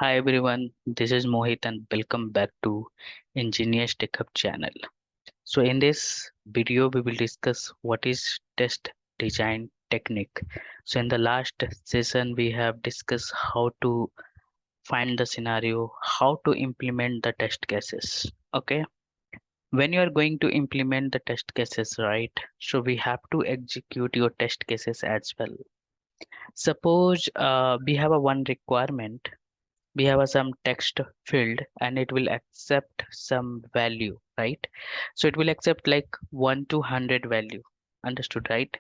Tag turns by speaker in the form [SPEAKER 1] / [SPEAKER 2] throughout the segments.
[SPEAKER 1] Hi everyone, this is Mohit and welcome back to Ingenious TechHub channel. So in this video we will discuss what is test design technique. So in the last session we have discussed how to find the scenario, how to implement the test cases. Okay, when you are going to implement the test cases, right? So we have to execute your test cases as well. Suppose we have a one requirement, we have a some text field and it will accept some value, right? So it will accept like 1 to 100 value, understood, right?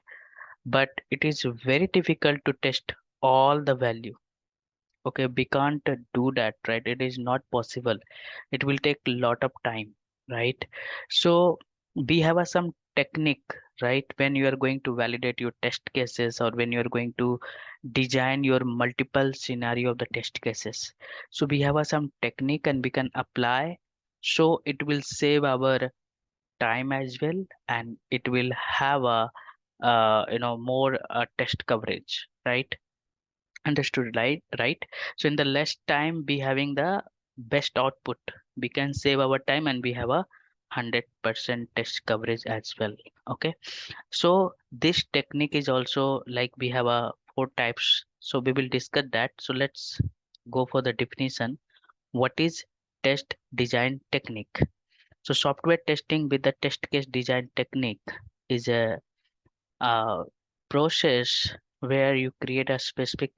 [SPEAKER 1] But it is very difficult to test all the value. Okay, we can't do that, right? It is not possible. It will take a lot of time, right? So we have a some technique, right? When you are going to validate your test cases or when you are going to design your multiple scenario of the test cases, so we have a some technique and we can apply, so it will save our time as well and it will have a more test coverage, right? Understood, right? So in the less time we having the best output, we can save our time and we have a 100% test coverage as well. Okay, so this technique is also like we have a four types, so we will discuss that. So let's go for the definition. What is test design technique? So software testing with the test case design technique is a process where you create a specific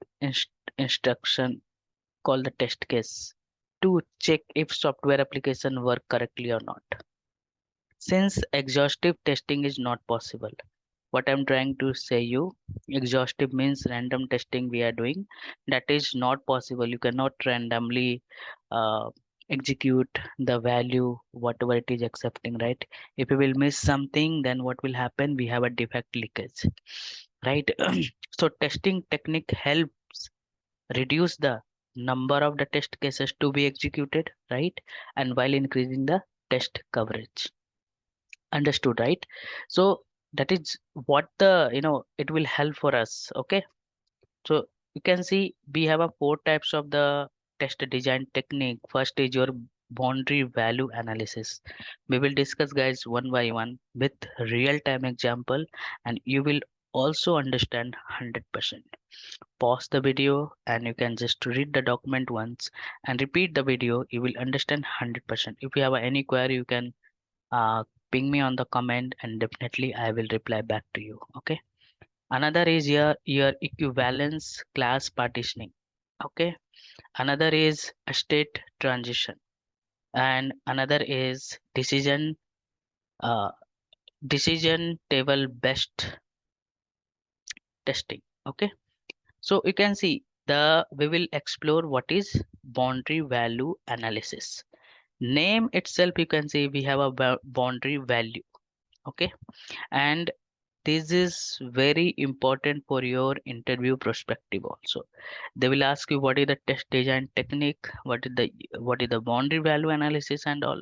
[SPEAKER 1] instruction called the test case to check if software application work correctly or not. Since exhaustive testing is not possible, what I'm trying to say you, exhaustive means random testing we are doing, that is not possible. You cannot randomly uh, execute the value whatever it is accepting, right? If you will miss something, then what will happen? We have a defect leakage, right? So testing technique helps reduce the number of the test cases to be executed, right? And while increasing the test coverage. Understood, right? So that is what the it will help for us. Okay, so you can see we have a four types of the test design technique. First is your boundary value analysis. We will discuss guys one by one with real time example and you will also understand 100%. Pause the video and you can just read the document once and repeat the video. You will understand 100%. If you have any query, you can uh, ping me on the comment and definitely I will reply back to you. Okay. Another is your equivalence class partitioning. Okay. Another is a state transition and another is uh, decision table based testing. Okay. So you can see the we will explore what is boundary value analysis. Name itself you can see we have a boundary value. Okay, and this is very important for your interview perspective also. They will ask you what is the test design technique, what is the boundary value analysis and all.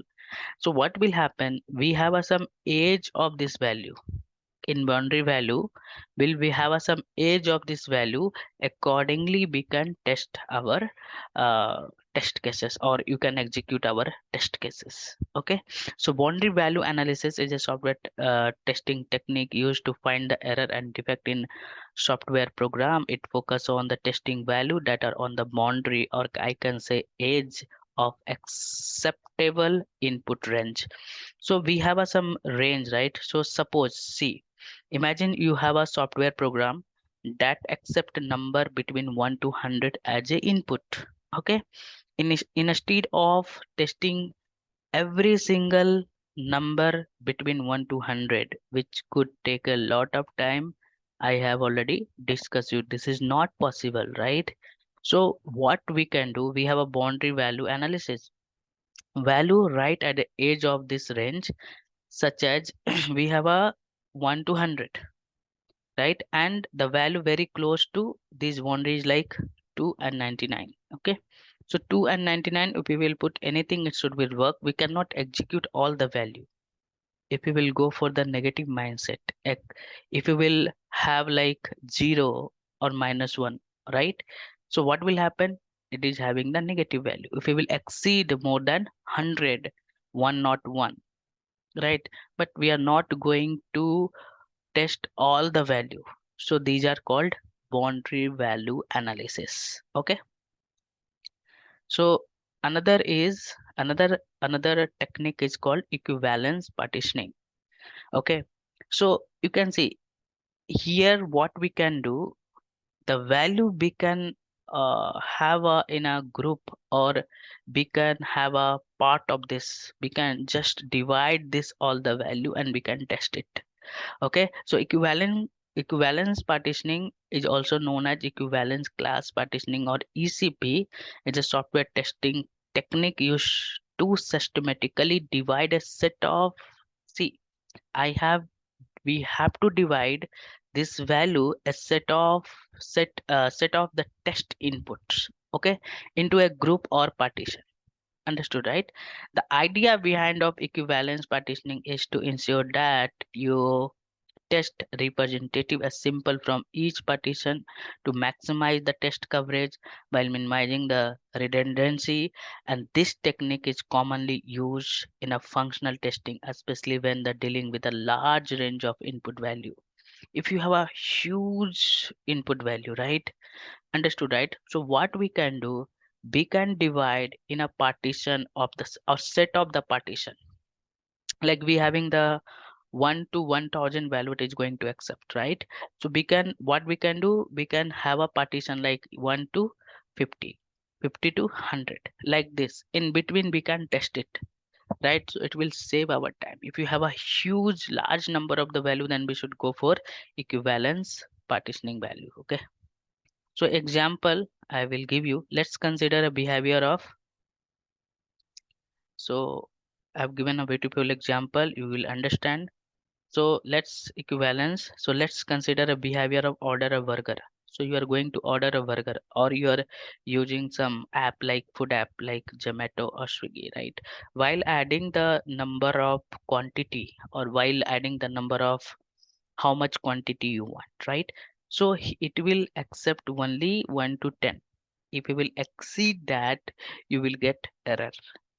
[SPEAKER 1] So what will happen, we have a some age of this value. In boundary value, will we have a some age of this value, accordingly we can test our uh, test cases or you can execute our test cases. Okay, so boundary value analysis is a software testing technique used to find the error and defect in software program. It focus on the testing value that are on the boundary or I can say age of acceptable input range. So we have a some range, right? So suppose see, imagine you have a software program that accept a number between 1 to 100 as a input. Okay, instead of testing every single number between 1 to 100, which could take a lot of time, I have already discussed you, this is not possible, right? So what we can do, we have a boundary value analysis, value right at the edge of this range, such as we have a 1 to 100, right? And the value very close to this boundary is like 2 and 99. Okay, so 2 and 99, if we will put anything it should will work. We cannot execute all the value if we will go for the negative mindset. If you will have like 0 or -1, right? So what will happen, it is having the negative value. If we will exceed more than 100, 101, right? But we are not going to test all the value. So these are called boundary value analysis. Okay. So another technique is called equivalence partitioning. Okay. So you can see here what we can do, the value we can have a in a group, or we can have a part of this, we can just divide this all the value and we can test it. Okay, so equivalence partitioning is also known as equivalence class partitioning or ECP. It's a software testing technique used to systematically divide a set of, see, I have we have to divide this value a set of the test inputs, okay, into a group or partition. Understood, right? The idea behind of equivalence partitioning is to ensure that your test representative is simple from each partition to maximize the test coverage while minimizing the redundancy. And this technique is commonly used in a functional testing, especially when they're dealing with a large range of input value. If you have a huge input value, right? Understood, right? So what we can do, we can divide in a partition of the or set of the partition, like we having the 1 to 1000 value it is going to accept, right? So we can, what we can do, we can have a partition like 1 to 50, 50 to 100, like this. In between we can test it, right? So it will save our time. If you have a huge large number of the value, then we should go for equivalence partitioning value. Okay, so example I will give you. Let's consider a behavior of, so I've given a beautiful example, you will understand. So let's equivalence. So let's consider a behavior of order a burger. So you are going to order a burger, or you are using some app like food app like Zomato or Swiggy, right? While adding the number of quantity, or while adding the number of how much quantity you want, right? So it will accept only 1 to 10. If you will exceed that, you will get error,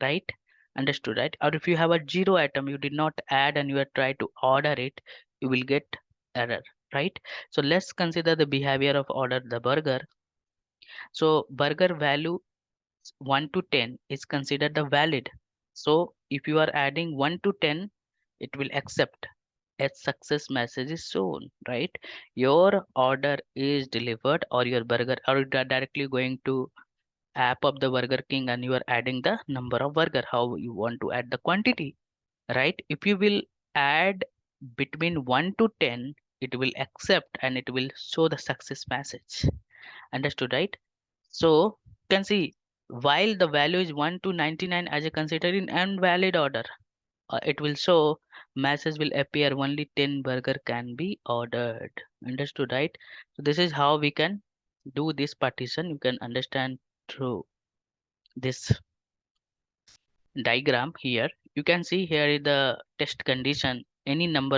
[SPEAKER 1] right? Understood, right? Or if you have a zero item, you did not add and you are try to order it, you will get error, right? So let's consider the behavior of order the burger. So burger value 1 to 10 is considered the valid. So if you are adding 1 to 10, it will accept. A success message is shown, right? Your order is delivered, or your burger, or you are directly going to app of the Burger King and you are adding the number of burger, how you want to add the quantity, right? If you will add between 1 to 10, it will accept and it will show the success message. Understood, right? So you can see, while the value is 1 to 99 as a considered in invalid order, it will show message will appear only 10 burger can be ordered. Understood, right? So this is how we can do this partition. You can understand through this diagram here. You can see here is the test condition. Any number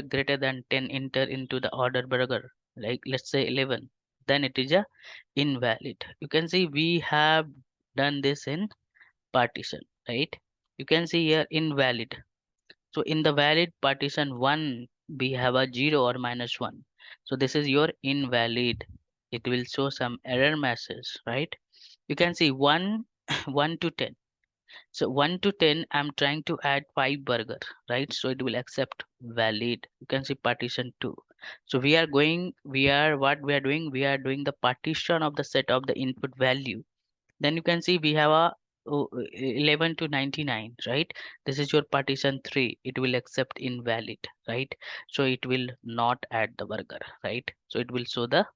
[SPEAKER 1] greater than 10 enter into the order burger, like let's say 11, then it is a invalid. You can see we have done this in partition, right? You can see here invalid. So in the valid partition 1, we have a 0 or -1. So this is your invalid. It will show some error message, right? You can see 1 1 to 10. So 1 to 10, I'm trying to add 5 burger, right? So it will accept valid. You can see partition 2. So what we are doing, we are doing the partition of the set of the input value. Then you can see we have a 11 to 99, right? This is your partition 3. It will accept invalid, right? So it will not add the burger, right? So it will show the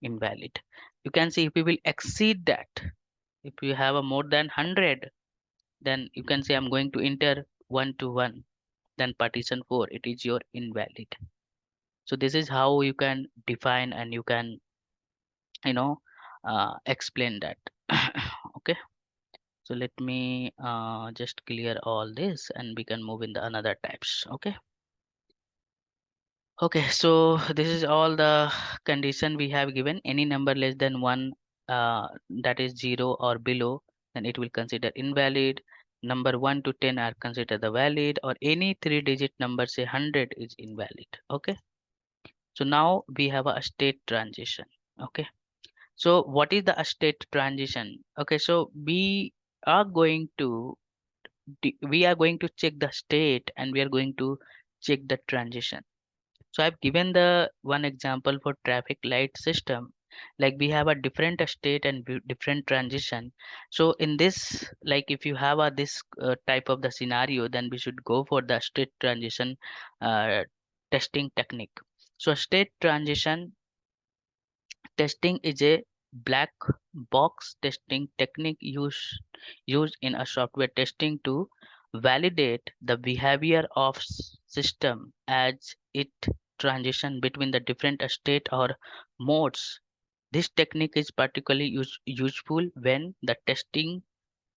[SPEAKER 1] invalid. You can see if we will exceed that, if you have a more than 100, then you can say I'm going to enter 1 to 1, then partition 4, it is your invalid. So this is how you can define and you can, you know, explain that. Okay, so let me just clear all this and we can move in the another types. Okay, okay, so this is all the condition we have given. Any number less than 1 that is 0 or below, then it will consider invalid. Number 1 to 10 are considered the valid, or any 3-digit number say 100 is invalid. Okay, so now we have a state transition. Okay, so what is the state transition? Okay, so are going to we are going to check the state, and we are going to check the transition. So I've given the one example for traffic light system. Like we have a different state and different transition. So in this, like if you have a this type of the scenario, then we should go for the state transition uh, testing technique. So state transition testing is a black box testing technique used in a software testing to validate the behavior of system as it transition between the different state or modes. This technique is particularly useful when the testing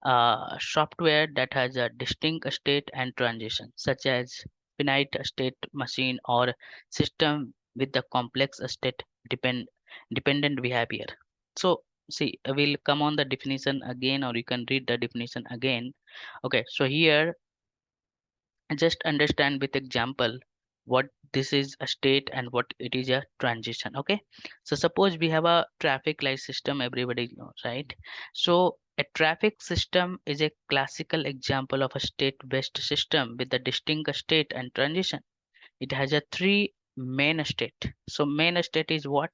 [SPEAKER 1] software that has a distinct state and transition, such as finite state machine or system with the complex state dependent behavior. So see, we'll come on the definition again, or you can read the definition again. Okay, so here just understand with example what this is a state and what it is a transition. Okay, so suppose we have a traffic light system, everybody knows, right? So a traffic system is a classical example of a state based system with a distinct state and transition. It has a three main state. So main state is what?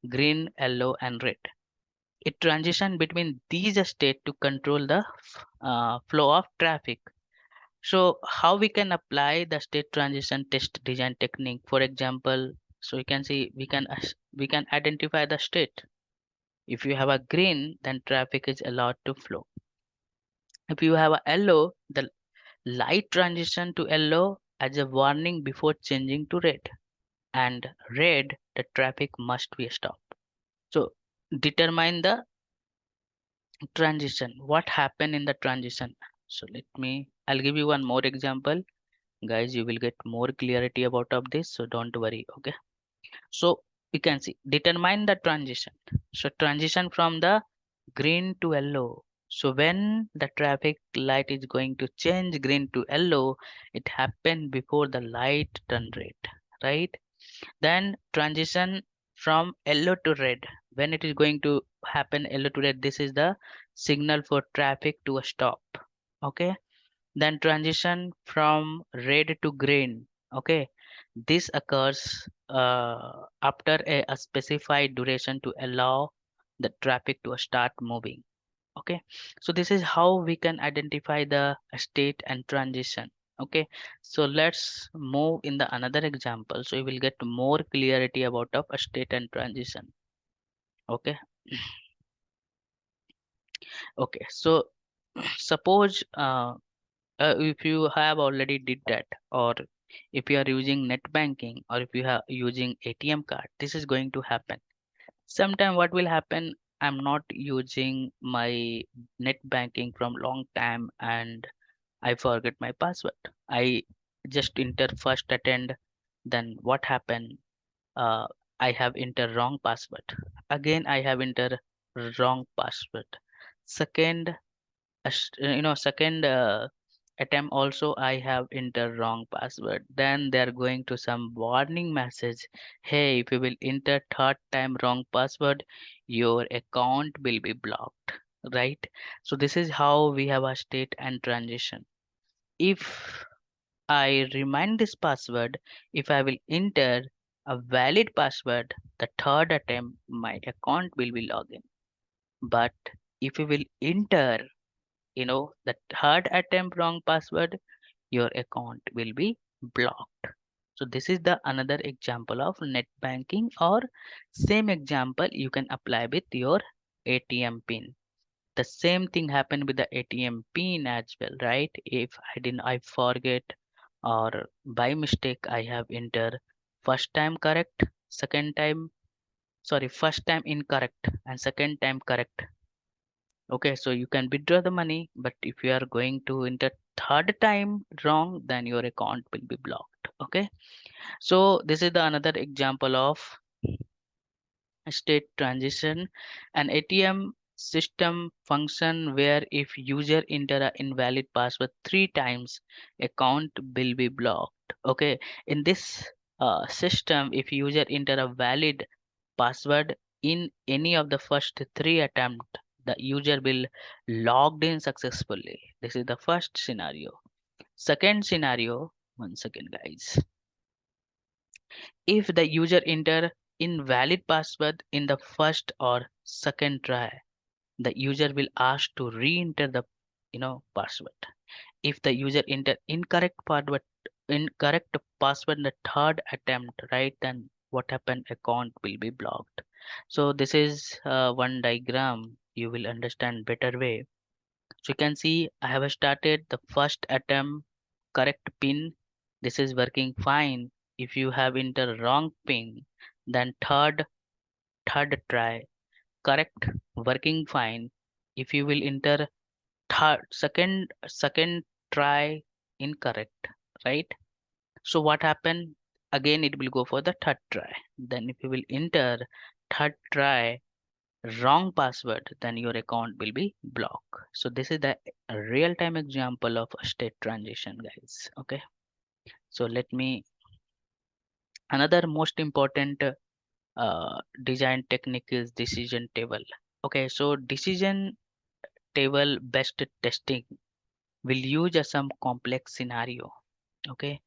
[SPEAKER 1] Green, yellow and red. It transition between these states to control the flow of traffic. So how we can apply the state transition test design technique? For example, so you can see we can identify the state. If you have a green, then traffic is allowed to flow. If you have a yellow, the light transition to yellow as a warning before changing to red. And red, the traffic must be stopped. So determine the transition. What happened in the transition? So I'll give you one more example. Guys, you will get more clarity about of this, so don't worry. Okay, so you can see determine the transition. So transition from the green to yellow. So when the traffic light is going to change green to yellow, it happened before the light turn red, right? Then transition from yellow to red. When it is going to happen yellow to red, this is the signal for traffic to a stop. Okay, then transition from red to green. Okay, this occurs after a specified duration to allow the traffic to start moving. Okay, so this is how we can identify the state and transition. Okay, so let's move in the another example, so you will get more clarity about of a state and transition. Okay. Okay, so suppose if you have already did that, or if you are using net banking, or if you are using ATM card, this is going to happen. Sometime what will happen, I'm not using my net banking from long time and I forget my password. I just enter first attend, then what happened? uh, I have enter wrong password. Again I have enter wrong password. Second, second attempt also I have enter wrong password. Then they are going to some warning message. Hey, if you will enter third time wrong password, your account will be blocked. Right? So this is how we have a state and transition. If I remind this password, if I will enter a valid password, the third attempt my account will be logged in. But if you will enter the third attempt wrong password, your account will be blocked. So this is the another example of net banking, or same example you can apply with your ATM pin. The same thing happened with the ATM pin as well, right? If I forget, or by mistake I have entered first time correct, second time, sorry, first time incorrect and second time correct. Okay, so you can withdraw the money, but if you are going to enter third time wrong, then your account will be blocked. Okay, so this is the another example of state transition. An ATM system function where if user enter a invalid password 3 times, account will be blocked. Okay, in this system, if user enter a valid password in any of the first 3 attempts, the user will logged in successfully. This is the first scenario. Second scenario, one second guys. If the user enter invalid password in the first or second try, the user will ask to re-enter the password. If the user enter incorrect password in the third attempt, right, then what happened? Account will be blocked. So this is one diagram you will understand better way. So you can see I have started the first attempt, correct pin. This is working fine. If you have entered wrong pin, then third try, correct, working fine. If you will enter second try, incorrect, right? So what happened? Again, it will go for the third try. Then if you will enter third try wrong password, then your account will be blocked. So this is the real time example of a state transition, guys. Okay, so let me another most important design technique is decision table. Okay, so decision table based testing will use some complex scenario. Okay,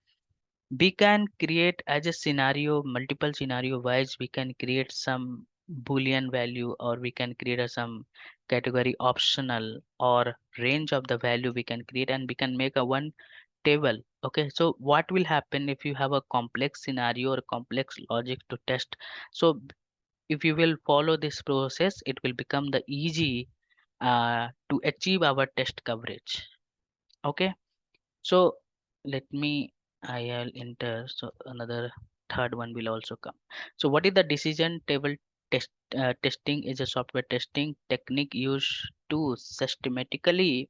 [SPEAKER 1] we can create as a scenario, multiple scenario wise we can create some boolean value, or we can create some category optional or range of the value we can create, and we can make a one table. Okay, so what will happen if you have a complex scenario or complex logic to test? So if you will follow this process, it will become the easy to achieve our test coverage. Okay, so let me I'll enter. So another third one will also come. So what is the decision table test? Testing is a software testing technique used to systematically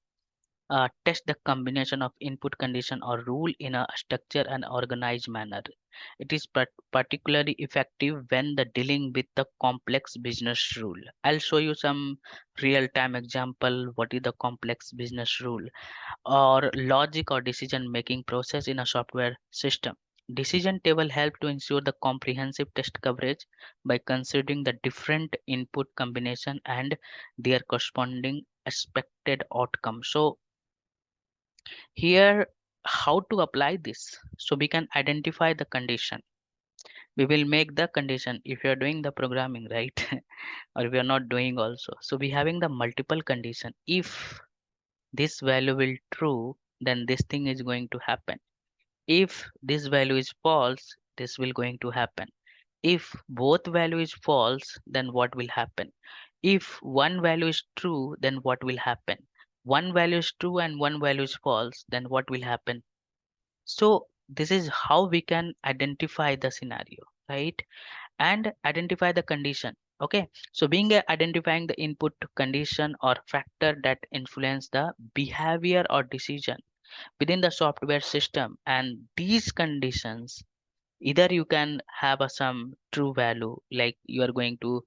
[SPEAKER 1] test the combination of input condition or rule in a structured and organized manner. It is particularly effective when the dealing with the complex business rule. I'll show you some real-time example. What is the complex business rule or logic or decision making process in a software system? Decision table help to ensure the comprehensive test coverage by considering the different input combination and their corresponding expected outcome. So here, how to apply this? So we can identify the condition. We will make the condition if you are doing the programming, right? Or we are not doing also. So we having the multiple condition. If this value will true, then this thing is going to happen. If this value is false, this will going to happen. If both value is false, then what will happen? If one value is true, then what will happen? One value is true and one value is false, then what will happen? So this is how we can identify the scenario, right? And identify the condition. Okay, so being identifying the input condition or factor that influence the behavior or decision within the software system, and these conditions either you can have some true value like you are going to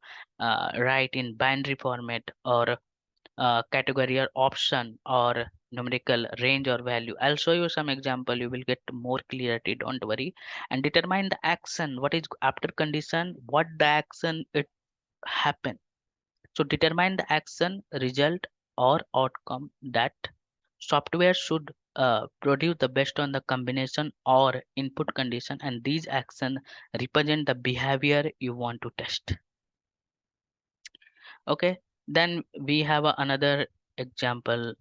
[SPEAKER 1] write in binary format, or category or option, or numerical range or value. I'll show you some example, you will get more clarity, don't worry. And determine the action, what is after condition, what the action it happen. So determine the action, result or outcome that software should produce the best on the combination or input condition, and these action represent the behavior you want to test. Okay, then we have another example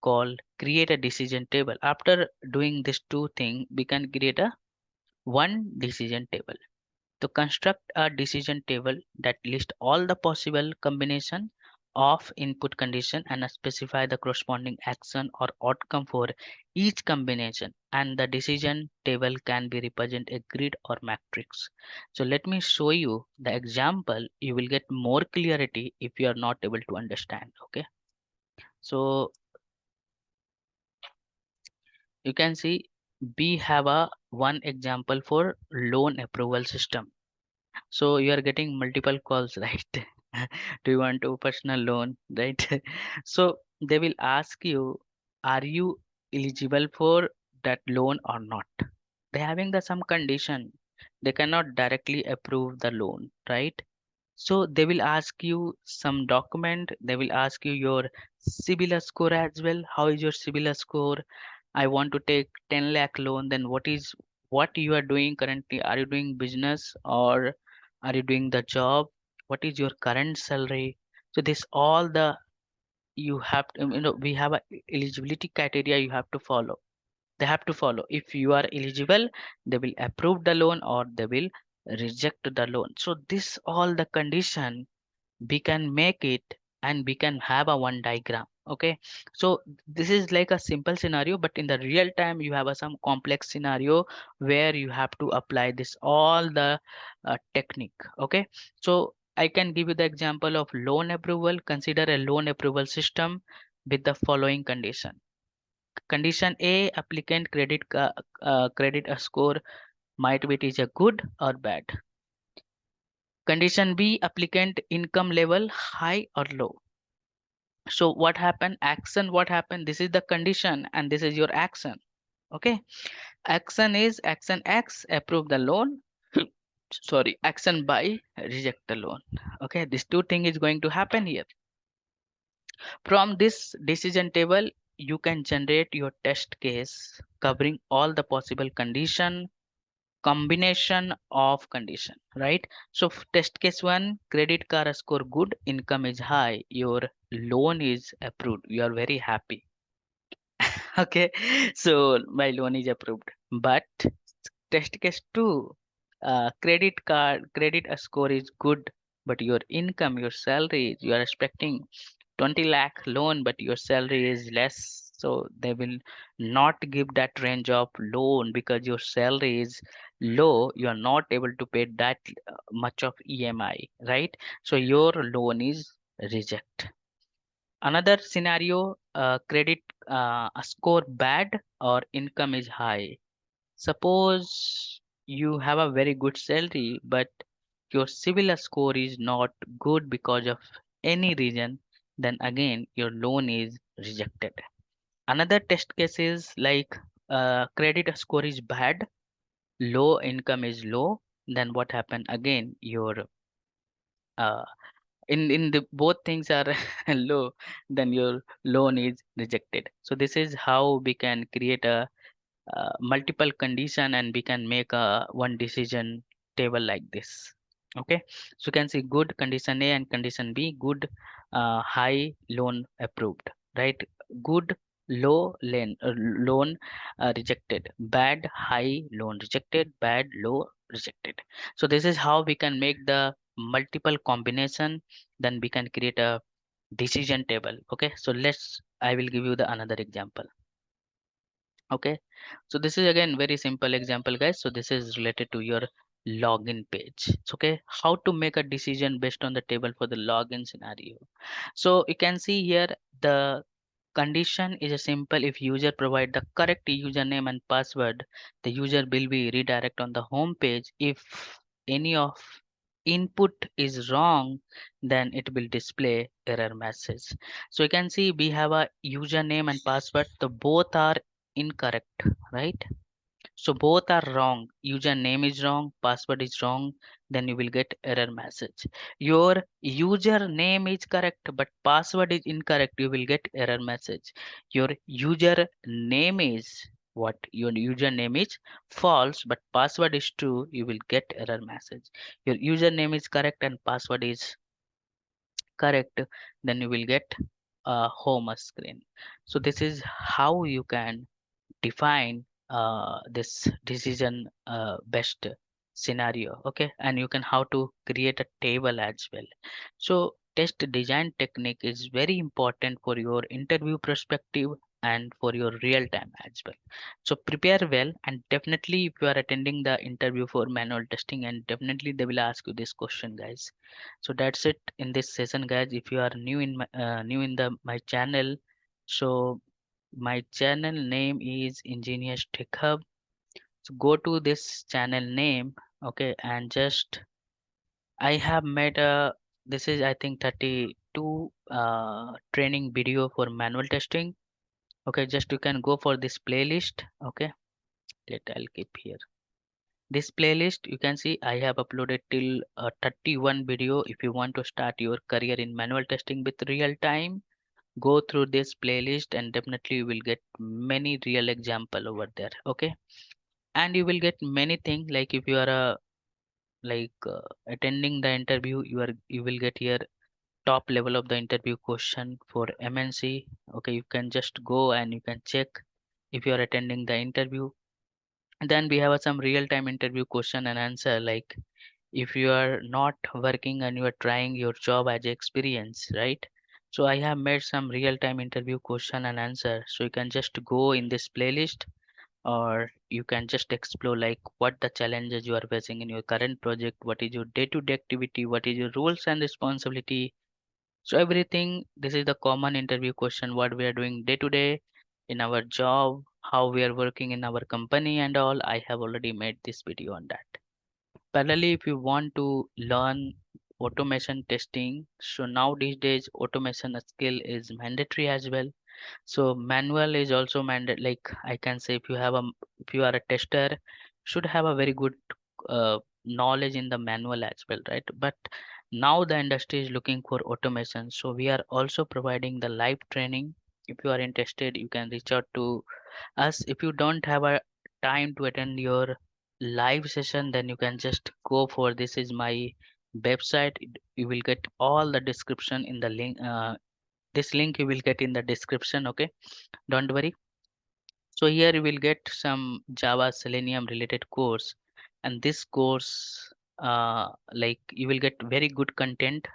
[SPEAKER 1] called create a decision table. After doing these two things, we can create a one decision table. To construct a decision table that lists all the possible combination of input condition and specify the corresponding action or outcome for each combination, and the decision table can be represent a grid or matrix. So let me show you the example, you will get more clarity if you are not able to understand. Okay, so you can see we have a one example for loan approval system. So you are getting multiple calls, right? Do you want a personal loan, right? So they will ask you, are you eligible for that loan or not? They having the some condition. They cannot directly approve the loan, right? So they will ask you some document. They will ask you your CIBIL score as well. How is your CIBIL score? I want to take 10 lakh loan. Then what you are doing currently? Are you doing business or are you doing the job? What is your current salary? So this all the you have to, we have a eligibility criteria you have to follow. They have to follow. If you are eligible, they will approve the loan or they will reject the loan. So this all the condition we can make it, and we can have a one diagram. Okay, so this is like a simple scenario, but in the real time you have a some complex scenario where you have to apply this all the technique. Okay, so I can give you the example of loan approval. Consider a loan approval system with the following condition. Condition A, applicant credit a score might be it is a good or bad. Condition B, applicant income level high or low. So what happened? Action, what happened? This is the condition and this is your action. Okay. Action is action X, approve the loan. Sorry, action by reject the loan. Okay. This two thing is going to happen here. From this decision table, you can generate your test case covering all the possible condition, combination of condition, right? So test case one, credit card score good, income is high, your loan is approved, you are very happy. Okay, so my loan is approved. But test case two, credit score is good, but your income, your salary, you are expecting 20 lakh loan, but your salary is less. So they will not give that range of loan because your salary is low. You are not able to pay that much of EMI, right? So your loan is reject. Another scenario, credit score bad or income is high. Suppose you have a very good salary, but your civil score is not good because of any reason, then again your loan is rejected. Another test case is like credit score is bad, low income is low, then what happen again? Your uh, in the both things are low, then your loan is rejected. So this is how we can create a multiple condition and we can make a one decision table like this. Okay, so you can see good condition A and condition B, good, high, loan approved, right? Good, low, loan rejected, bad, high, loan rejected, bad, low, rejected. So this is how we can make the multiple combination, then we can create a decision table. Okay, so I will give you the another example. Okay, so this is again very simple example, guys. So this is related to your login page. It's okay, how to make a decision based on the table for the login scenario. So you can see here the condition is a simple. If user provide the correct username and password, the user will be redirect on the home page. If any of input is wrong, then it will display error message. So you can see we have a username and password, the both are incorrect, right? So both are wrong. Username is wrong, password is wrong, then you will get error message. Your username is correct, but password is incorrect, you will get error message. Your user name is what? Your username is false, but password is true, you will get error message. Your username is correct and password is correct, then you will get a home screen. So this is how you can define this decision best scenario. Okay, and you can how to create a table as well. So test design technique is very important for your interview perspective and for your real time as well. So prepare well, and definitely if you are attending the interview for manual testing, and definitely they will ask you this question, guys. So that's it in this session, guys. If you are new in the my channel, so my channel name is Ingenious TechHub. So go to this channel name, okay, and just I have made a, this is I think 32 training video for manual testing. Okay, just you can go for this playlist. Okay, I'll keep here. This playlist you can see I have uploaded till 31 video. If you want to start your career in manual testing with real time, go through this playlist and definitely you will get many real example over there. Okay, and you will get many things like if you are a attending the interview, you will get here top level of the interview question for MNC. Okay, you can just go and you can check if you are attending the interview. Then we have some real time interview question and answer, like if you are not working and you are trying your job as experience, right? So I have made some real time interview question and answer, so you can just go in this playlist, or you can just explore like what the challenges you are facing in your current project, what is your day to day activity, what is your roles and responsibility. So everything, this is the common interview question, what we are doing day to day in our job, how we are working in our company and all. I have already made this video on that. Parallelly, if you want to learn automation testing, so now these days automation skill is mandatory as well. So manual is also mandate. Like I can say, if you are a tester, should have a very good knowledge in the manual as well, right? But now the industry is looking for automation, so we are also providing the live training. If you are interested, you can reach out to us. If you don't have a time to attend your live session, then you can just go for, this is my website. You will get all the description in the link. This link you will get in the description. Okay, don't worry. So here you will get some Java Selenium related course, and this course like you will get very good content.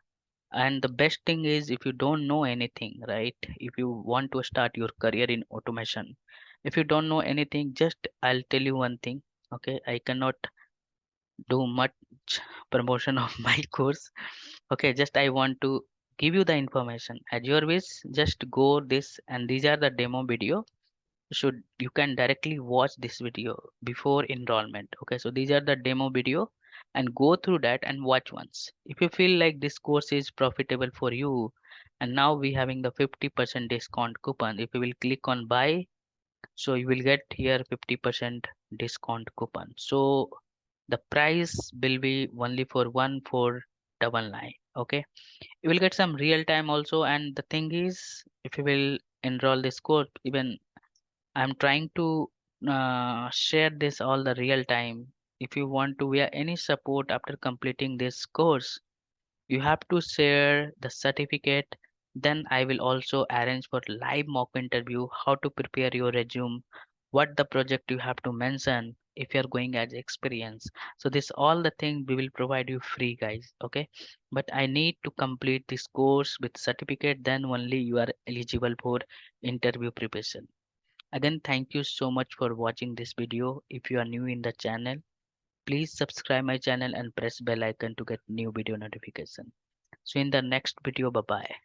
[SPEAKER 1] And the best thing is, if you don't know anything, right, if you want to start your career in automation, if you don't know anything, just I'll tell you one thing. Okay, I cannot do much promotion of my course. Okay, just I want to give you the information at your wish. Just go this, and these are the demo video. Should you can directly watch this video before enrollment. Okay, so these are the demo video, and go through that and watch once. If you feel like this course is profitable for you, and now we having the 50% discount coupon, if you will click on buy, so you will get here 50% discount coupon. So the price will be only for 1499. Okay, you will get some real time also. And the thing is, if you will enroll this course, even I'm trying to share this all the real time. If you want to wear any support after completing this course, you have to share the certificate. Then I will also arrange for live mock interview, how to prepare your resume, what the project you have to mention if you are going as experience. So this all the thing we will provide you free, guys. Okay, but I need to complete this course with certificate, then only you are eligible for interview preparation. Again, thank you so much for watching this video. If you are new in the channel, please subscribe my channel and press bell icon to get new video notification. So in the next video, bye bye.